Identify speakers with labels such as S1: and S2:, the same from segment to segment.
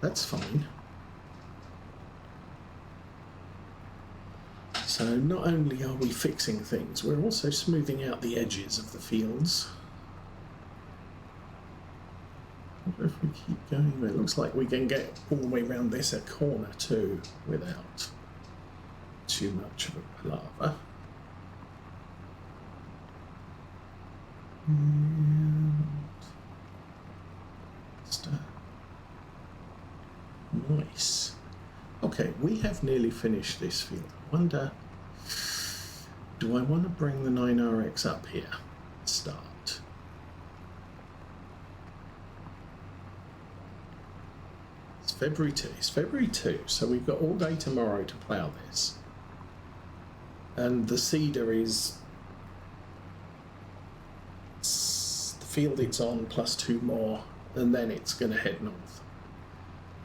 S1: That's fine. So not only are we fixing things, we're also smoothing out the edges of the fields. I wonder if we keep going. It looks like we can get all the way around this corner too without too much of a palaver. Nice. Okay, we have nearly finished this field. I wonder, do I want to bring the 9RX up here? Start. It's February 2. It's February 2, so we've got all day tomorrow to plough this. And the seeder is the field it's on plus 2 more, and then it's going to head north.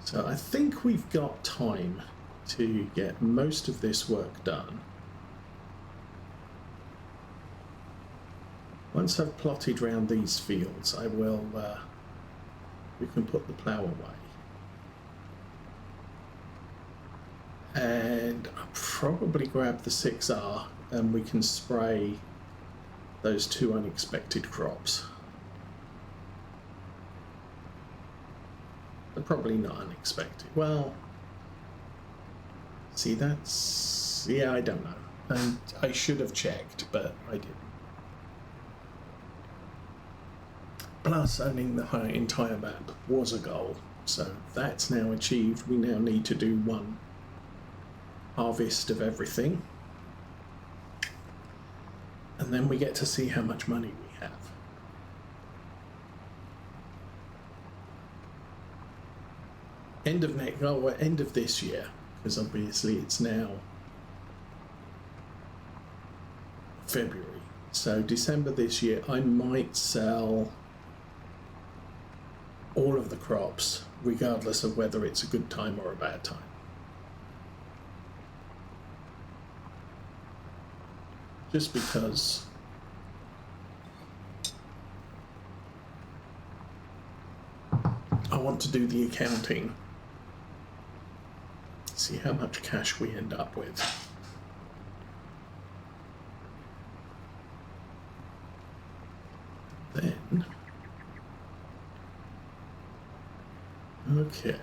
S1: So I think we've got time to get most of this work done. Once I've plotted round these fields, I will, we can put the plough away. And I'll probably grab the 6R and we can spray those 2 unexpected crops. They're probably not unexpected. Well, see, that's... yeah, I don't know. And I should have checked, but I didn't. Plus, owning the entire map was a goal, so that's now achieved. We now need to do 1 harvest of everything, and then we get to see how much money we have. End of this year, because obviously it's now February. So December this year, I might sell all of the crops, regardless of whether it's a good time or a bad time. Just because I want to do the accounting, see how much cash we end up with. Then, okay,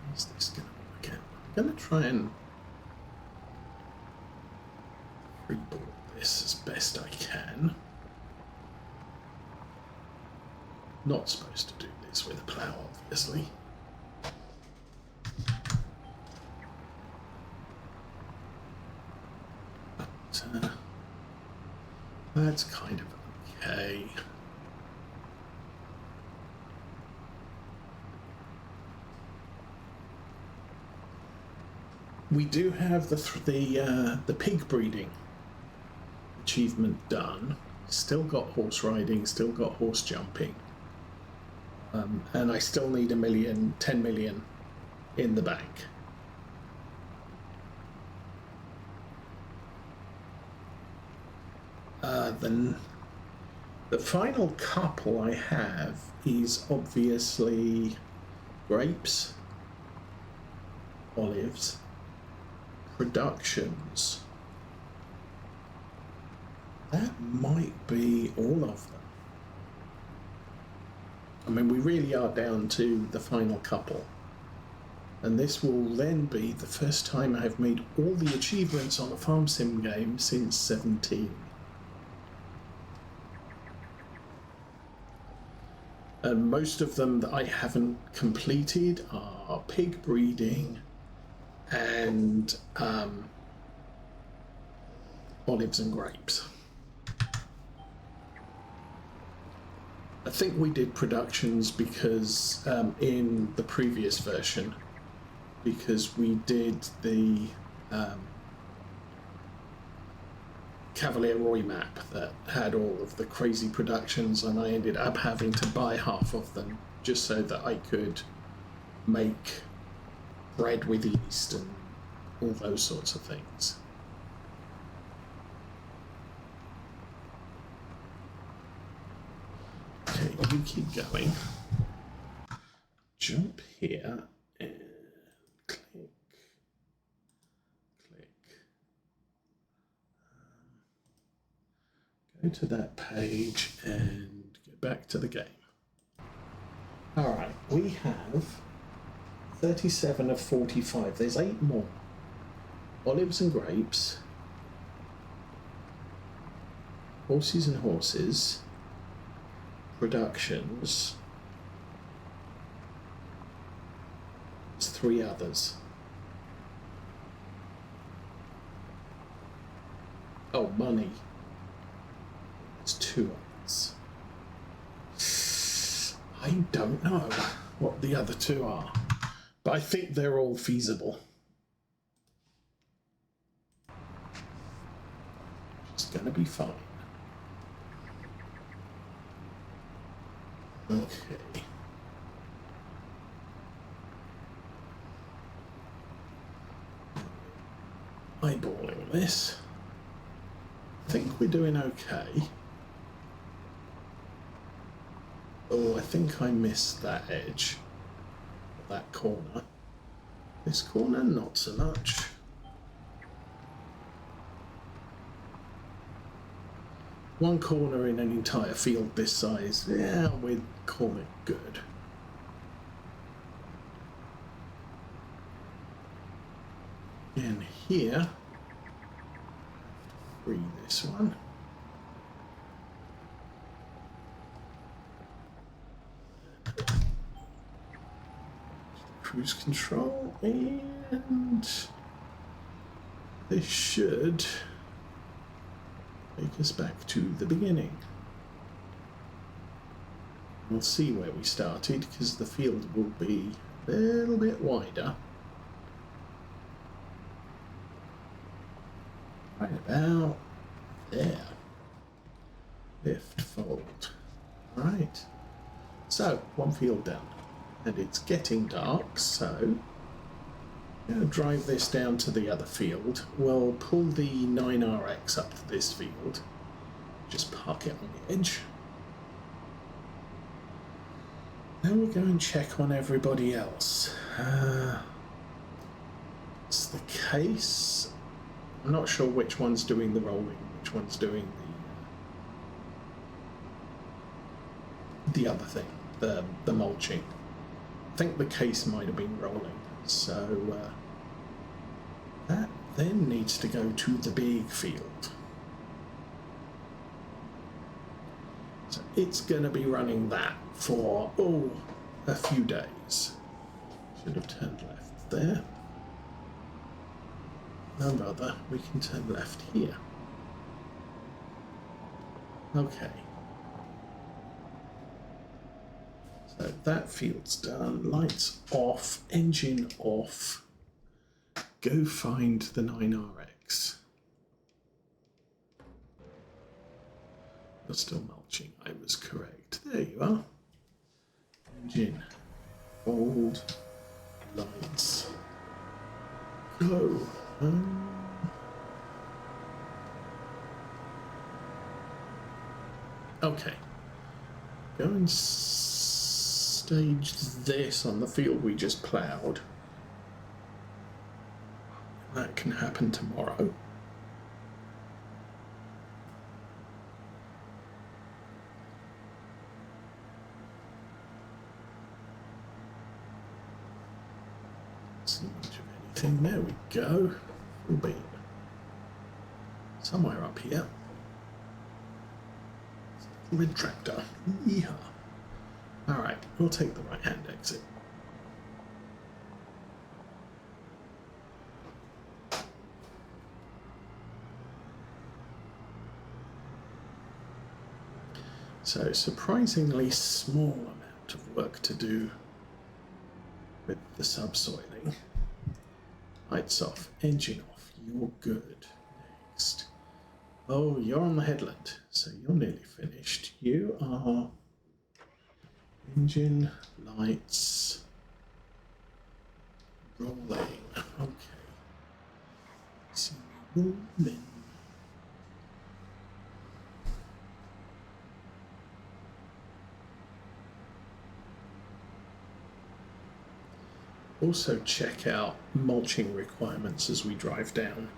S1: how's this going to work out? I'm going to try and freeboard this as best I can. Not supposed to do this with a plough, obviously. But that's kind of okay. We do have the pig breeding achievement done. Still got horse riding, still got horse jumping. And I still need 10 million in the bank. Then the final couple I have is obviously grapes, olives, productions. That might be all of them. I mean, we really are down to the final couple. And this will then be the first time I've made all the achievements on a farm sim game since 17. And most of them that I haven't completed are pig breeding and olives and grapes. I think we did productions because in the previous version, because we did the Cavalier Roy map that had all of the crazy productions, and I ended up having to buy half of them just so that I could make bread with yeast and all those sorts of things. Okay, you keep going. Jump here and Go to that page and get back to the game. All right, we have 37 of 45. There's 8 more. Olives and grapes. Horses and horses. Productions. There's 3 others. Oh, money. There's 2 others. I don't know what the other 2 are, but I think they're all feasible. It's going to be fine. Okay. Eyeballing this. I think we're doing okay. Oh, I think I missed that edge. That corner. This corner, not so much. One corner in an entire field this size, yeah, we'd call it good. And here, free this one. Cruise control, and this should take us back to the beginning. We'll see where we started because the field will be a little bit wider. Right about there. Lift, fold. Right. So, one field down. And it's getting dark, so I'm going to drive this down to the other field. We'll pull the 9RX up to this field. Just park it on the edge. Then we'll go and check on everybody else. It's the case. I'm not sure which one's doing the rolling, which one's doing the other thing, the mulching. I think the case might have been rolling, so that then needs to go to the big field. So it's going to be running that for, a few days. Should have turned left there. No bother, we can turn left here. Okay. So that field's done, lights off, engine off. Go find the 9RX. You're still mulching, I was correct. There you are. Engine, fold, lights, go. Okay. Go and stage this on the field we just ploughed. That can happen tomorrow. See much of anything. There we go. Full beam. Somewhere up here. Red tractor. Yeehaw. Alright, we'll take the right hand exit. So, surprisingly small amount of work to do with the subsoiling. Lights off, engine off, you're good. Next. Oh, you're on the headland, so you're nearly finished. You are engine, lights, rolling. Okay. See, rolling. Also check out mulching requirements as we drive down.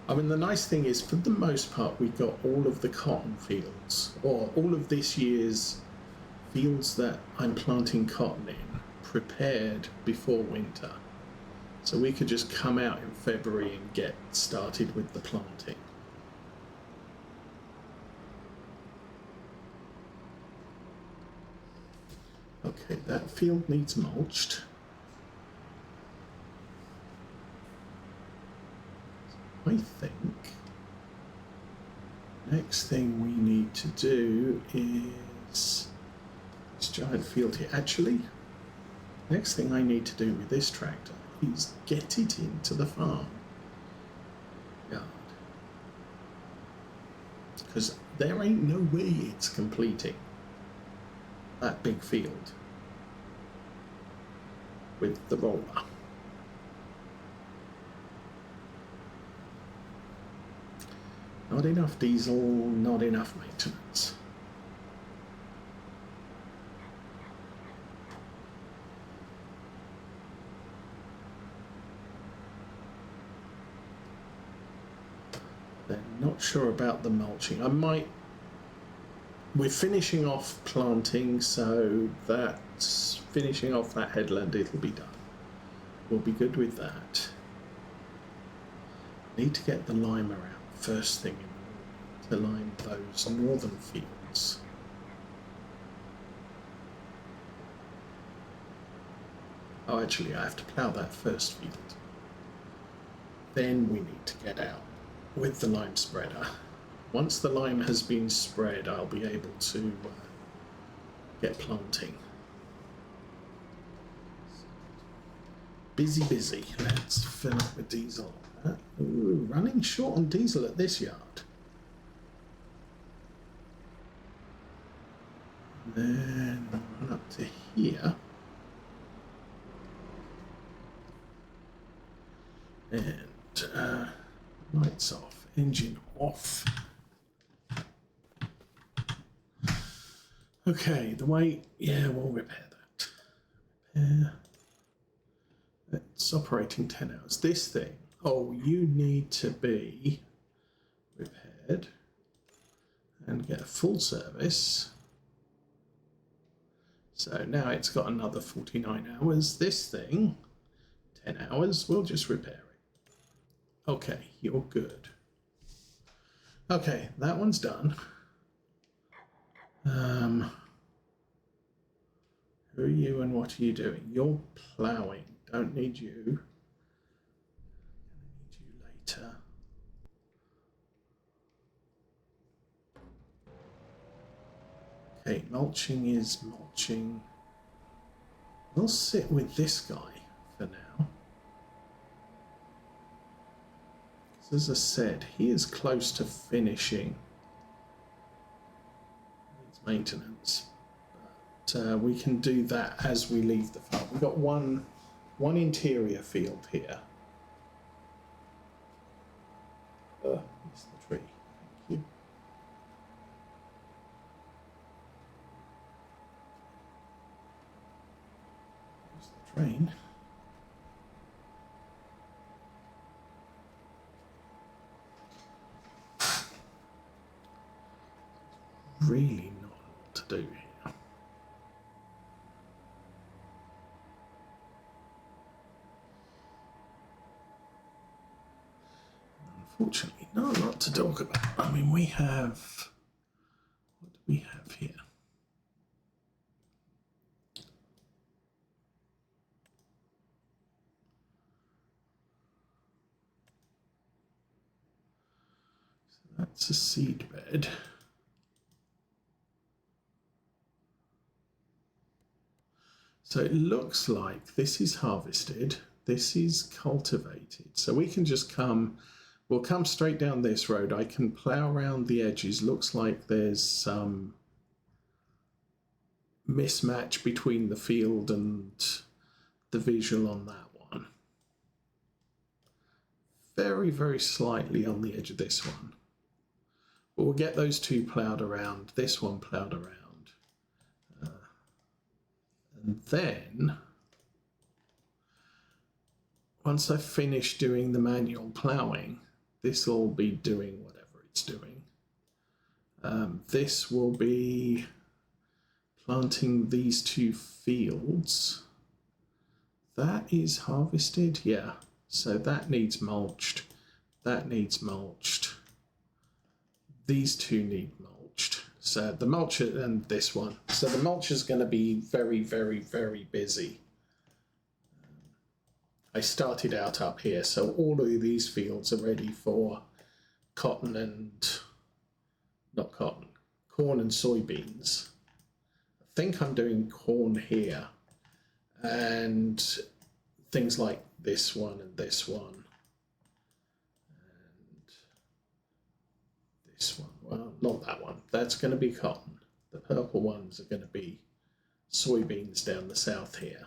S1: I mean, the nice thing is, for the most part, we got all of the cotton fields, or all of this year's fields that I'm planting cotton in, prepared before winter. So we could just come out in February and get started with the planting. Okay, that field needs mulched. I think next thing we need to do is this giant field here. Actually, next thing I need to do with this tractor is get it into the farm yard, because there ain't no way it's completing that big field with the roller. Not enough diesel, not enough maintenance. They're not sure about the mulching. We're finishing off planting, so that's finishing off that headland, it'll be done. We'll be good with that. Need to get the lime around first thing in the morning to lime those northern fields. Oh, actually, I have to plough that first field. Then we need to get out with the lime spreader. Once the lime has been spread, I'll be able to get planting. Busy. Let's fill up with diesel. Ooh, running short on diesel at this yard. Then run up to here. And lights off, engine off. Okay, the weight, yeah, we'll repair that. Repair. It's operating 10 hours. This thing, oh, you need to be repaired and get a full service. So now it's got another 49 hours. This thing, 10 hours, we'll just repair it. Okay, you're good. Okay, that one's done. Who are you and what are you doing? You're ploughing. Don't need you. Gonna need you later. Okay, mulching is mulching. We'll sit with this guy for now. As I said, he is close to finishing his maintenance, but we can do that as we leave the farm. We've got one interior field here. It's the tree. Thank you. There's the train. Really not a lot to do here. Unfortunately, not a lot to talk about. I mean, we have... What do we have here? So that's a seed bed. So it looks like this is harvested, this is cultivated. So we can just come, we'll come straight down this road. I can plough around the edges. Looks like there's some mismatch between the field and the visual on that one. Very, very slightly on the edge of this one. But we'll get those two ploughed around, this one ploughed around. And then, once I've finished doing the manual ploughing, this will be doing whatever it's doing. This will be planting these 2 fields. That is harvested, yeah. So that needs mulched. That needs mulched. These 2 need mulched. So the mulcher and this one. So the mulcher is going to be very, very, very busy. I started out up here, so all of these fields are ready for cotton and, not cotton, corn and soybeans. I think I'm doing corn here, and things like this one and this one. And this one, well, not that one. That's going to be cotton. The purple ones are going to be soybeans down the south here.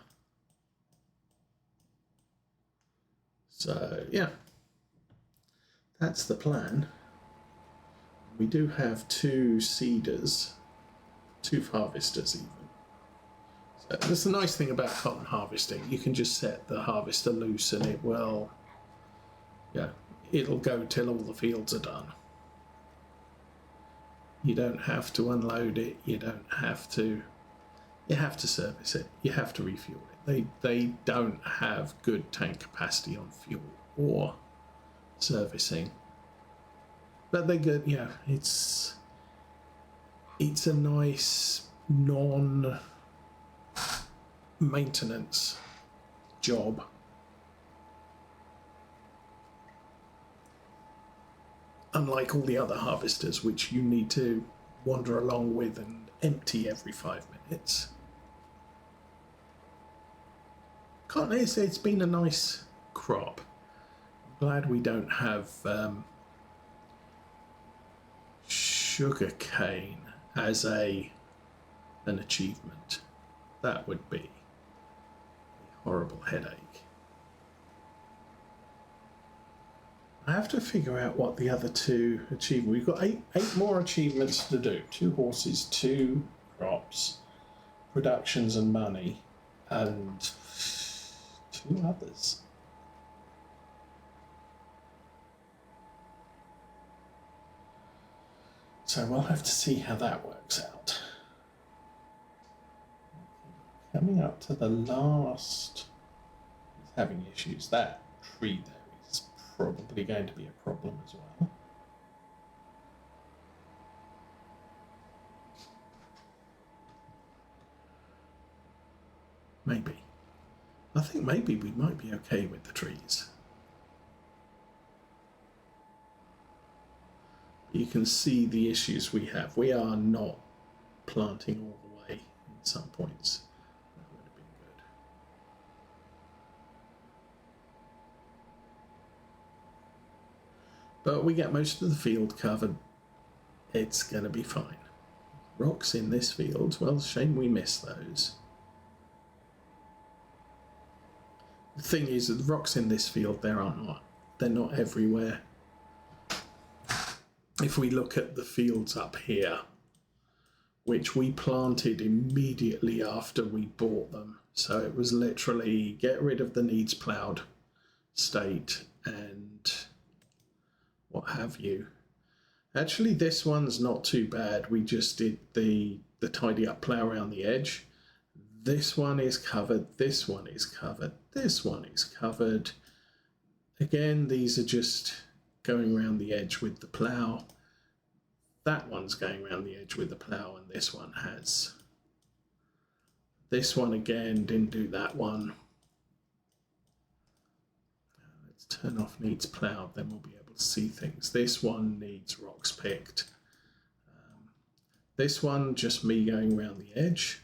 S1: So, yeah, that's the plan. We do have 2 seeders, 2 harvesters even. So that's the nice thing about cotton harvesting. You can just set the harvester loose and it will, yeah, it'll go till all the fields are done. You don't have to unload it. You don't have to, you have to service it. You have to refuel it. They don't have good tank capacity on fuel or servicing, but they're good. Yeah, it's a nice non-maintenance job. Unlike all the other harvesters, which you need to wander along with and empty every 5 minutes. Cotton, it's been a nice crop. I'm glad we don't have sugar cane as an achievement. That would be a horrible headache. I have to figure out what the other 2 achievements. We've got eight more achievements to do. 2 horses, 2 crops, productions and money, and 2 others. So we'll have to see how that works out. Coming up to the last, is having issues. That tree there is probably going to be a problem as well. Maybe. I think maybe we might be okay with the trees. You can see the issues we have. We are not planting all the way in some points. That would have been good. But we get most of the field covered. It's going to be fine. Rocks in this field, well, shame we missed those. The thing is, the rocks in this field, they're not everywhere. If we look at the fields up here, which we planted immediately after we bought them, so it was literally get rid of the needs ploughed state and what have you. Actually, this one's not too bad. We just did the tidy up plough around the edge. This one is covered, this one is covered, this one is covered. Again, these are just going around the edge with the plough. That one's going around the edge with the plough, and this one has. This one again didn't do that one. Let's turn off needs ploughed, then we'll be able to see things. This one needs rocks picked. This one, just me going around the edge.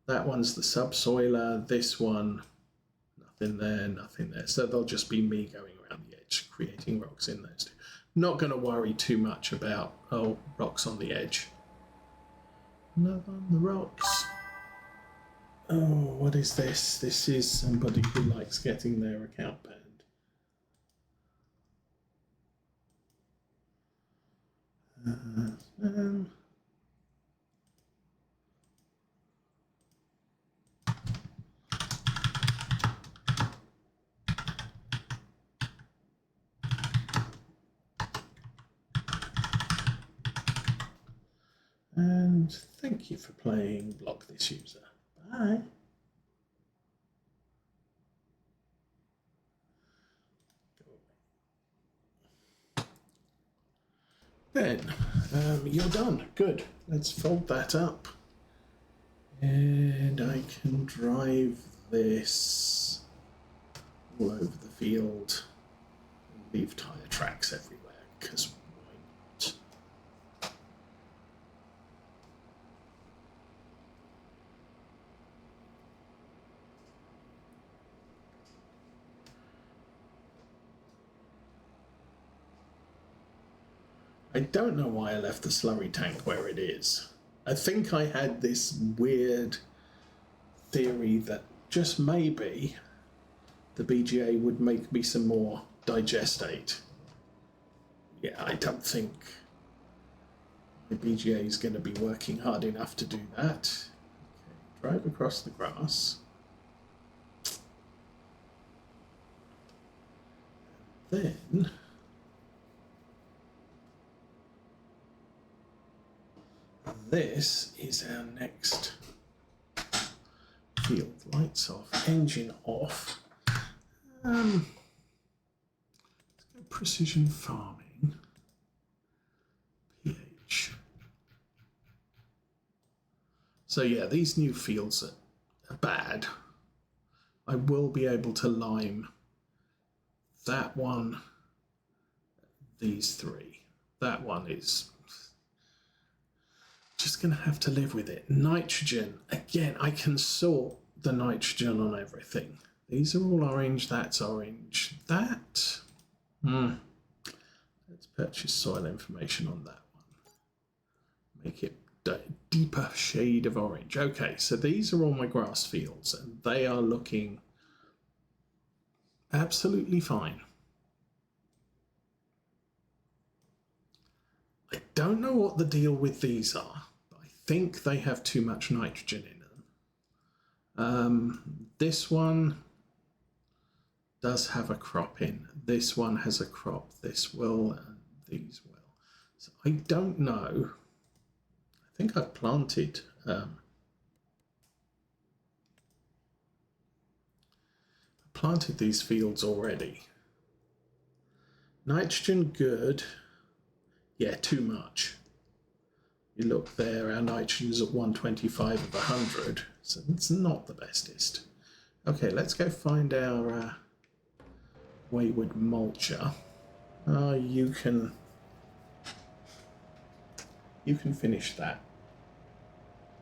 S1: That one's the subsoiler. This one, nothing there, nothing there. So they'll just be me going around the edge, creating rocks in those 2. Not going to worry too much about, oh, rocks on the edge. Another on the rocks. Oh, what is this? This is somebody who likes getting their account banned. And thank you for playing Block This User. Bye. Then, you're done. Good. Let's fold that up. And I can drive this all over the field and leave tyre tracks everywhere, because why not? I don't know why I left the slurry tank where it is. I think I had this weird theory that just maybe the BGA would make me some more digestate. Yeah, I don't think the BGA is going to be working hard enough to do that. Okay, drive across the grass. Then this is our next field. Lights off, engine off. Let's go precision farming. pH. So yeah, these new fields are bad. I will be able to lime that one, these three. That one is just going to have to live with it. Nitrogen, again, I can sort the nitrogen on everything. These are all orange, that's orange. That, let's purchase soil information on that one. Make it deeper shade of orange. Okay, so these are all my grass fields and they are looking absolutely fine. I don't know what the deal with these are, but I think they have too much nitrogen in them. This one does have a crop in. This one has a crop. This will, and these will. So I don't know. I think I've planted these fields already. Nitrogen good. Yeah, too much. You look there, our nitrogen is at 125 of 100, so it's not the bestest. Okay, let's go find our wayward mulcher. You can finish that.